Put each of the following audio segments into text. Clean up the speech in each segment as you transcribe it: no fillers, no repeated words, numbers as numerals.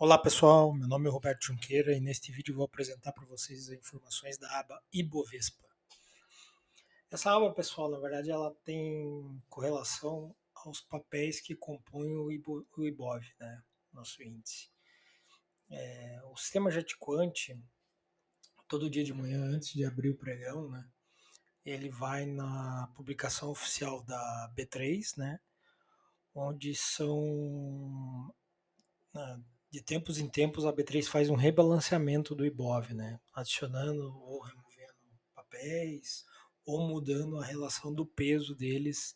Olá pessoal, meu nome é Roberto Junqueira e neste vídeo vou apresentar para vocês as informações da aba Ibovespa. Essa aba, pessoal, na verdade ela tem correlação aos papéis que compõem o Ibov, né, nosso índice. O sistema JetQuant, todo dia de manhã antes de abrir o pregão, né, ele vai na publicação oficial da B3, né, onde são de tempos em tempos a B3 faz um rebalanceamento do Ibov, né? Adicionando ou removendo papéis ou mudando a relação do peso deles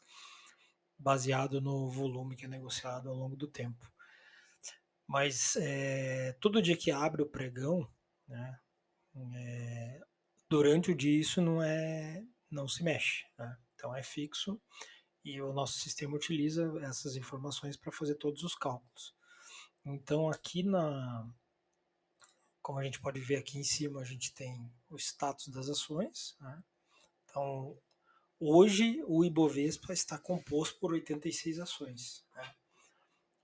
baseado no volume que é negociado ao longo do tempo. Mas todo dia que abre o pregão, né, durante o dia isso não se mexe, né? Então é fixo e o nosso sistema utiliza essas informações para fazer todos os cálculos. Então aqui como a gente pode ver aqui em cima, a gente tem o status das ações, né? Então, hoje o Ibovespa está composto por 86 ações, né?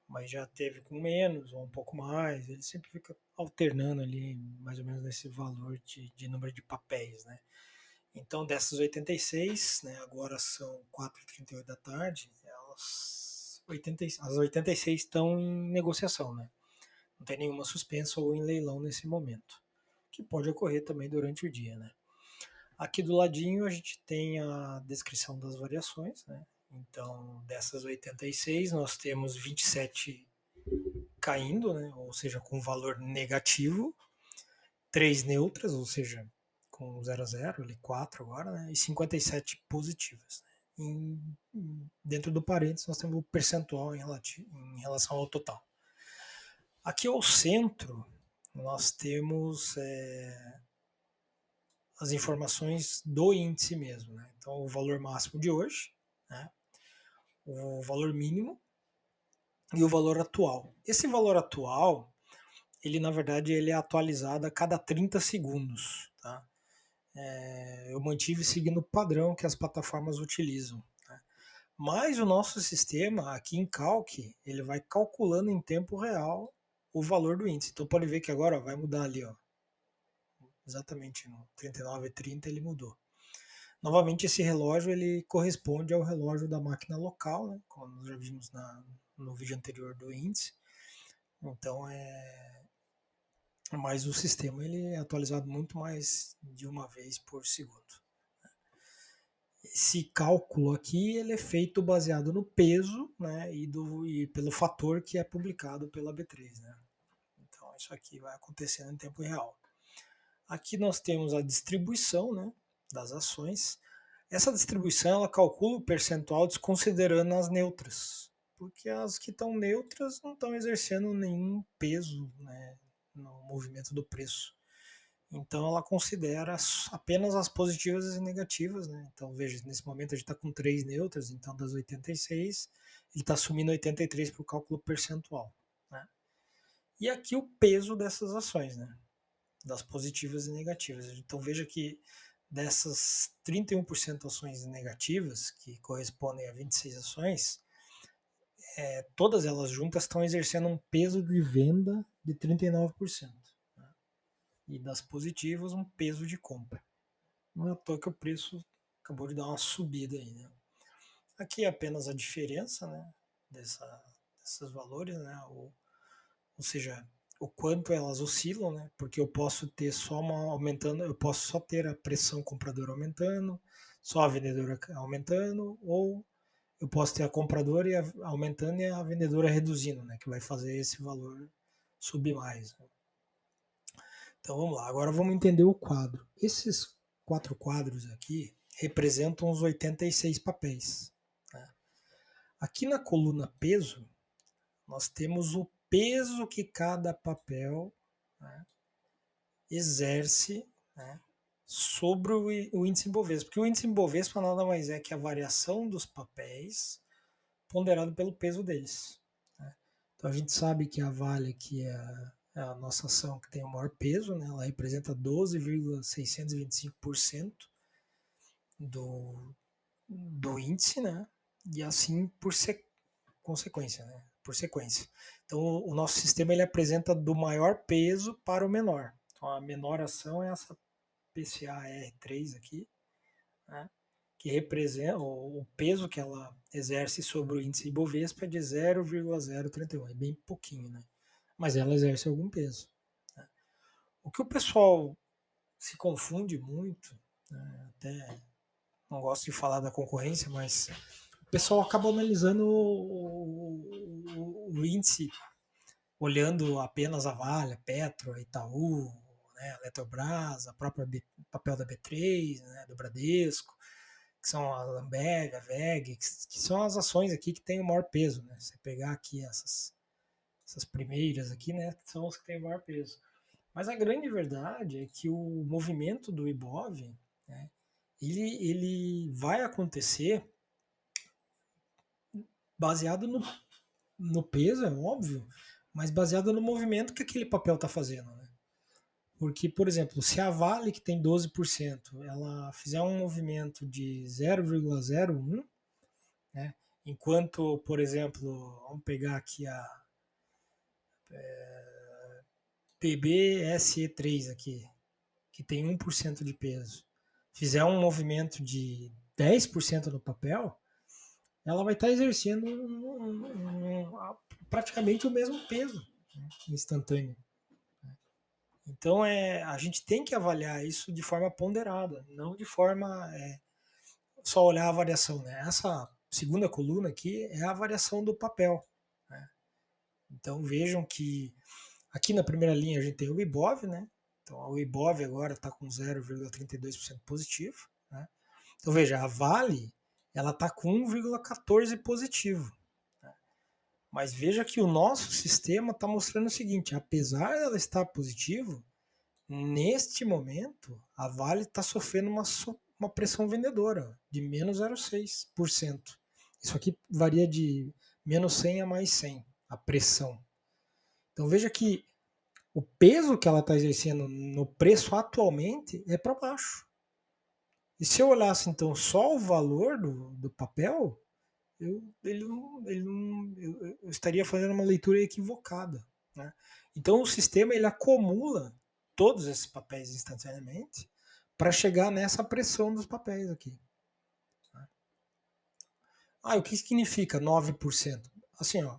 Mas já teve com menos ou um pouco mais, ele sempre fica alternando ali, mais ou menos nesse valor de número de papéis, né? Então, dessas 86, né, agora são 4h38 da tarde, as 86 estão em negociação, né? Não tem nenhuma suspensa ou em leilão nesse momento, que pode ocorrer também durante o dia, né? Aqui do ladinho a gente tem a descrição das variações, né? Então, dessas 86, nós temos 27 caindo, né? Ou seja, com valor negativo, 3 neutras, ou seja, com 0 a 0, ali 4 agora, né? E 57 positivas. Né? Dentro do parênteses, nós temos o percentual em relação ao total. Aqui ao centro, nós temos as informações do índice mesmo. Né? Então, o valor máximo de hoje, né? O valor mínimo e o valor atual. Esse valor atual, ele na verdade ele é atualizado a cada 30 segundos. Tá? Eu mantive seguindo o padrão que as plataformas utilizam. Tá? Mas o nosso sistema, aqui em Calc, ele vai calculando em tempo real o valor do índice. Então pode ver que agora vai mudar ali, ó. Exatamente no 39,30 ele mudou. Novamente, esse relógio ele corresponde ao relógio da máquina local, né, como nós já vimos no vídeo anterior do índice. Então, mas o sistema ele é atualizado muito mais de uma vez por segundo. Esse cálculo aqui ele é feito baseado no peso, né, e pelo fator que é publicado pela B3. Né? Então, isso aqui vai acontecendo em tempo real. Aqui nós temos a distribuição, né, das ações. Essa distribuição ela calcula o percentual desconsiderando as neutras, porque as que estão neutras não estão exercendo nenhum peso, né, no movimento do preço. Então ela considera apenas as positivas e negativas. Né? Então veja, nesse momento a gente está com 3 neutras, então das 86, ele está assumindo 83 para o cálculo percentual. Né? E aqui o peso dessas ações, né? Das positivas e negativas. Então veja que dessas 31% ações negativas, que correspondem a 26 ações, todas elas juntas estão exercendo um peso de venda de 39%. Né? E das positivas, um peso de compra. Não é à toa que o preço acabou de dar uma subida aí. Né? Aqui é apenas a diferença, né, desses valores, né, ou seja, o quanto elas oscilam, né? Porque eu posso ter só uma aumentando, eu posso só ter a pressão compradora aumentando, só a vendedora aumentando, ou eu posso ter a compradora aumentando e a vendedora reduzindo, né? Que vai fazer esse valor subir mais. Né? Então vamos lá, agora vamos entender o quadro. Esses 4 quadros aqui representam os 86 papéis. Né? Aqui na coluna peso, nós temos o peso que cada papel, né, exerce, né, sobre o índice Ibovespa. Porque o índice Ibovespa nada mais é que a variação dos papéis ponderado pelo peso deles. Né? Então a gente sabe que a Vale, que é a nossa ação que tem o maior peso, né, ela representa 12,625% do índice, né, e assim por consequência, né, por sequência. Então, o nosso sistema ele apresenta do maior peso para o menor. Então, a menor ação é essa PCAR3 aqui, né, que representa o peso que ela exerce sobre o índice Ibovespa é de 0,031, é bem pouquinho, né? Mas ela exerce algum peso. Né? O que o pessoal se confunde muito, né, até não gosto de falar da concorrência, mas o pessoal acaba analisando o índice olhando apenas a Vale, a Petro, a Itaú, né, a Eletrobras, a própria papel da B3, né, do Bradesco, que são a Ambev, a VEG, que são as ações aqui que têm o maior peso. Né? Você pegar aqui essas primeiras aqui, né, que são as que têm o maior peso. Mas a grande verdade é que o movimento do Ibov, né, ele vai acontecer baseado no peso, é óbvio, mas baseado no movimento que aquele papel está fazendo. Né? Porque, por exemplo, se a Vale, que tem 12%, ela fizer um movimento de 0,01, né, enquanto, por exemplo, vamos pegar aqui a PBSE3 aqui, que tem 1% de peso, fizer um movimento de 10% no papel, ela vai estar exercendo praticamente o mesmo peso, né, instantâneo. Então a gente tem que avaliar isso de forma ponderada, não de forma só olhar a variação. Né? Essa segunda coluna aqui é a variação do papel. Né? Então vejam que aqui na primeira linha a gente tem o Ibov, né? Então o Ibov agora está com 0,32% positivo. Né? Então veja, a Vale ela está com 1,14% positivo. Né? Mas veja que o nosso sistema está mostrando o seguinte, apesar dela estar positivo, neste momento a Vale está sofrendo uma pressão vendedora de menos 0,6%. Isso aqui varia de menos 100 a mais 100, a pressão. Então veja que o peso que ela está exercendo no preço atualmente é para baixo. E se eu olhasse então só o valor do papel, eu estaria fazendo uma leitura equivocada. Né? Então o sistema ele acumula todos esses papéis instantaneamente para chegar nessa pressão dos papéis aqui. Ah, o que significa 9%? Assim, ó,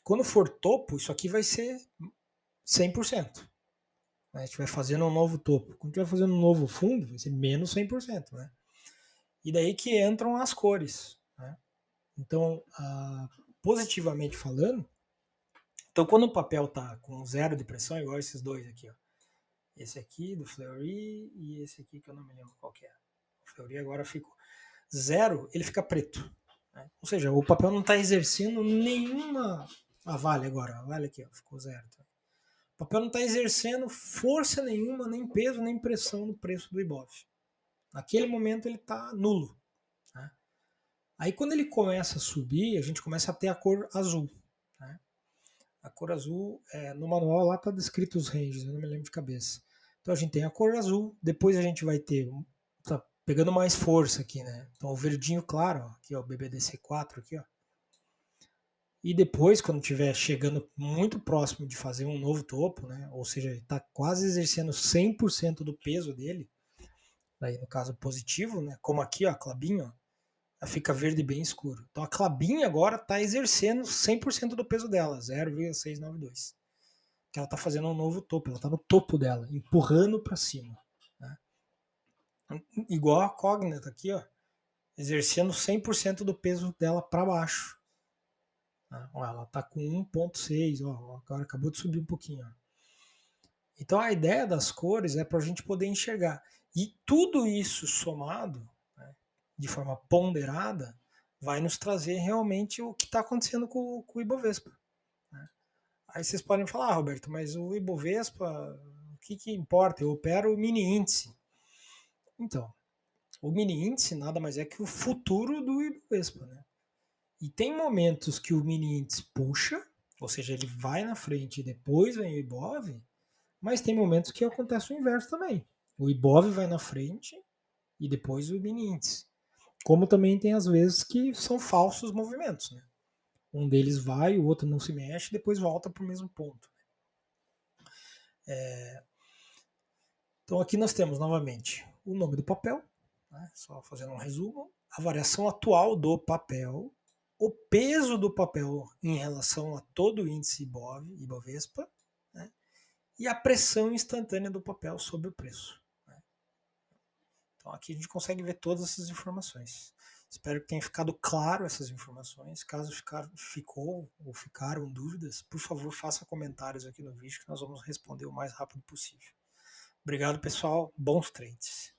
quando for topo, isso aqui vai ser 100%. A gente vai fazendo um novo topo. Quando vai fazendo um novo fundo, vai ser menos 100%. Né? E daí que entram as cores. Né? Então, positivamente falando, então quando o papel está com zero de pressão, igual esses dois aqui, ó, esse aqui do Fleury e esse aqui que eu não me lembro qual que é. O Fleury agora ficou zero, ele fica preto. Né? Ou seja, o papel não está exercendo nenhuma. A Vale agora, a Vale aqui, ó, ficou zero. Tá? O papel não está exercendo força nenhuma, nem peso, nem pressão no preço do Ibov. Naquele momento ele está nulo. Né? Aí quando ele começa a subir, a gente começa a ter a cor azul. Né? A cor azul, no manual lá está descrito os ranges, eu não me lembro de cabeça. Então a gente tem a cor azul, depois a gente vai ter, tá pegando mais força aqui, né? Então o verdinho claro, ó, aqui ó, o BBDC4 aqui, ó. E depois, quando estiver chegando muito próximo de fazer um novo topo, né? Ou seja, ele está quase exercendo 100% do peso dele, aí no caso positivo, né? Como aqui, ó, a Clabin, ó, ela fica verde bem escuro. Então a Clabin agora está exercendo 100% do peso dela, 0,692. Que ela está fazendo um novo topo, ela está no topo dela, empurrando para cima. Né? Igual a Cognita aqui, ó, exercendo 100% do peso dela para baixo. Ó, ela está com 1,6, agora acabou de subir um pouquinho. Ó. Então a ideia das cores é para a gente poder enxergar. E tudo isso somado, né, de forma ponderada, vai nos trazer realmente o que está acontecendo com o Ibovespa. Né? Aí vocês podem falar, Roberto, mas o Ibovespa, o que importa? Eu opero o mini índice. Então, o mini índice nada mais é que o futuro do Ibovespa. Né? E tem momentos que o mini índice puxa, ou seja, ele vai na frente e depois vem o Ibov, mas tem momentos que acontece o inverso também. O Ibov vai na frente e depois o mini índice. Como também tem às vezes que são falsos movimentos. Né? Um deles vai, o outro não se mexe, depois volta para o mesmo ponto. Então aqui nós temos novamente o nome do papel, né, só fazendo um resumo, a variação atual do papel, o peso do papel em relação a todo o índice Ibovespa, né, e a pressão instantânea do papel sobre o preço. Né. Então aqui a gente consegue ver todas essas informações. Espero que tenha ficado claro essas informações. Caso ficou ou ficaram dúvidas, por favor faça comentários aqui no vídeo que nós vamos responder o mais rápido possível. Obrigado, pessoal. Bons trades.